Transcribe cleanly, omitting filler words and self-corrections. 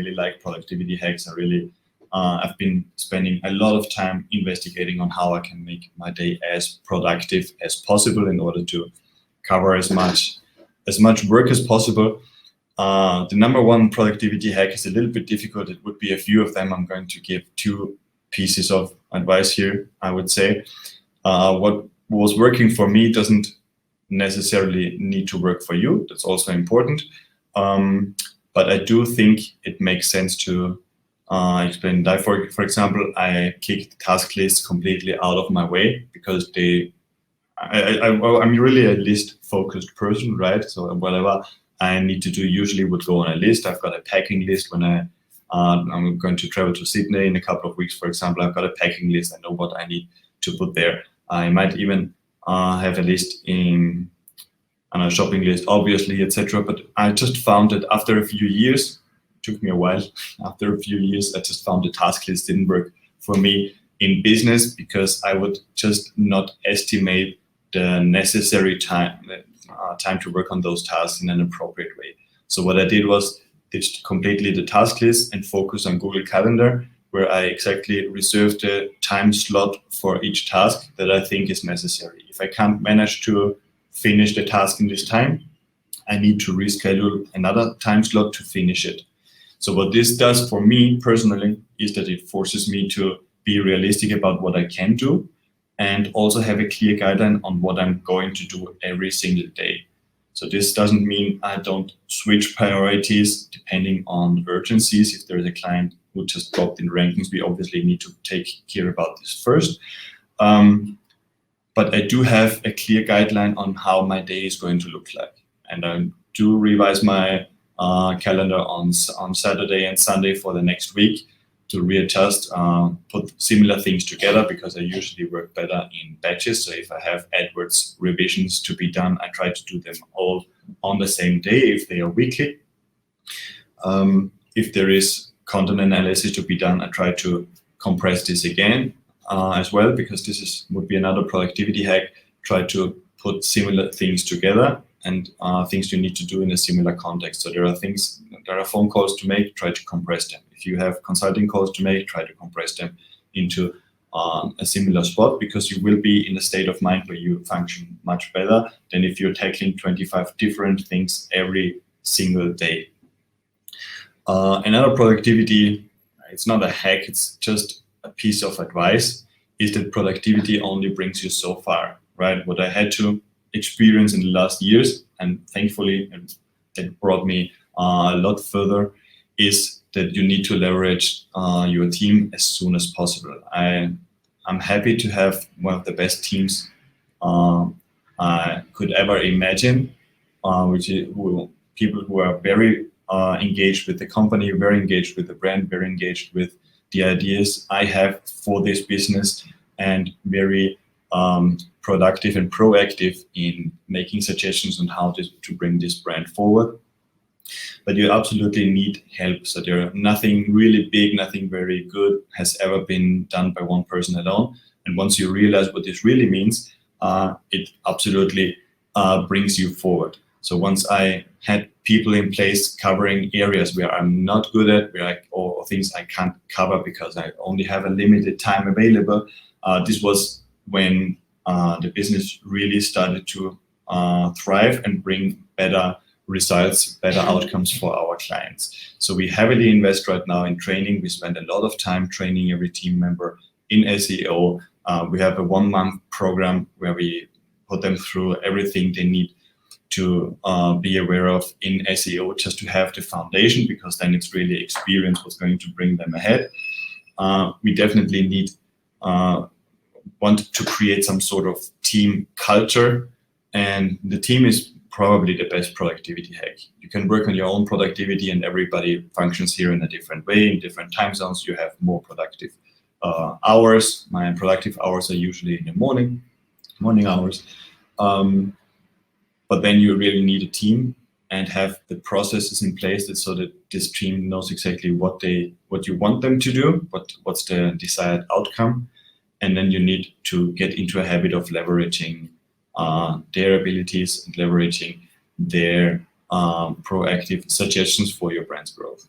really like productivity hacks. I've been spending a lot of time investigating on how I can make my day as productive as possible in order to cover as much work as possible. The number one productivity hack is a little bit difficult. It would be a few of them. I'm going to give 2 pieces of advice here, I would say. What was working for me doesn't necessarily need to work for you. That's also important. But I do think it makes sense to explain that. For example, I kicked task lists completely out of my way because I'm really a list-focused person, right? So whatever I need to do usually would go on a list. I've got a packing list when I'm going to travel to Sydney in a couple of weeks, for example. I've got a packing list. I know what I need to put there. I might even have a list in a shopping list, obviously, etc. But I just found that after a few years, it took me a while, after a few years, I just found the task list didn't work for me in business because I would just not estimate the necessary time to work on those tasks in an appropriate way. So what I did was ditched completely the task list and focus on Google Calendar, where I exactly reserve the time slot for each task that I think is necessary. If I can't manage to finish the task in this time, I need to reschedule another time slot to finish it. So what this does for me personally is that it forces me to be realistic about what I can do and also have a clear guideline on what I'm going to do every single day. So this doesn't mean I don't switch priorities depending on urgencies. If there's a client who just dropped in rankings, we obviously need to take care about this first. But I do have a clear guideline on how my day is going to look like. And I do revise my calendar on Saturday and Sunday for the next week to readjust, put similar things together because I usually work better in batches. So if I have AdWords revisions to be done, I try to do them all on the same day if they are weekly. If there is content analysis to be done, I try to compress this again as well, because this would be another productivity hack. Try to put similar things together and things you need to do in a similar context. So there are phone calls to make, try to compress them. If you have consulting calls to make, try to compress them into a similar spot, because you will be in a state of mind where you function much better than if you're tackling 25 different things every single day. Another productivity, it's not a hack, it's just a piece of advice, is that productivity only brings you so far, right? What I had to experience in the last years, and thankfully it brought me a lot further, is that you need to leverage your team as soon as possible. I'm happy to have one of the best teams I could ever imagine, people who are very engaged with the company, very engaged with the brand, very engaged with the ideas I have for this business, and very productive and proactive in making suggestions on how to bring this brand forward. But you absolutely need help. So nothing really big, nothing very good has ever been done by one person alone. And once you realize what this really means, it absolutely brings you forward. So once I had people in place covering areas where I'm not good at, or things I can't cover because I only have a limited time available, this was when the business really started to thrive and bring better results, better outcomes for our clients. So we heavily invest right now in training. We spend a lot of time training every team member in SEO. We have a 1-month program where we put them through everything they need to be aware of in SEO, just to have the foundation, because then it's really experience what's going to bring them ahead. We definitely want to create some sort of team culture, and the team is probably the best productivity hack. You can work on your own productivity, and everybody functions here in a different way. In different time zones, you have more productive hours. My productive hours are usually in the morning hours. But then you really need a team and have the processes in place so that this team knows exactly what you want them to do, what's the desired outcome. And then you need to get into a habit of leveraging their abilities and leveraging their proactive suggestions for your brand's growth.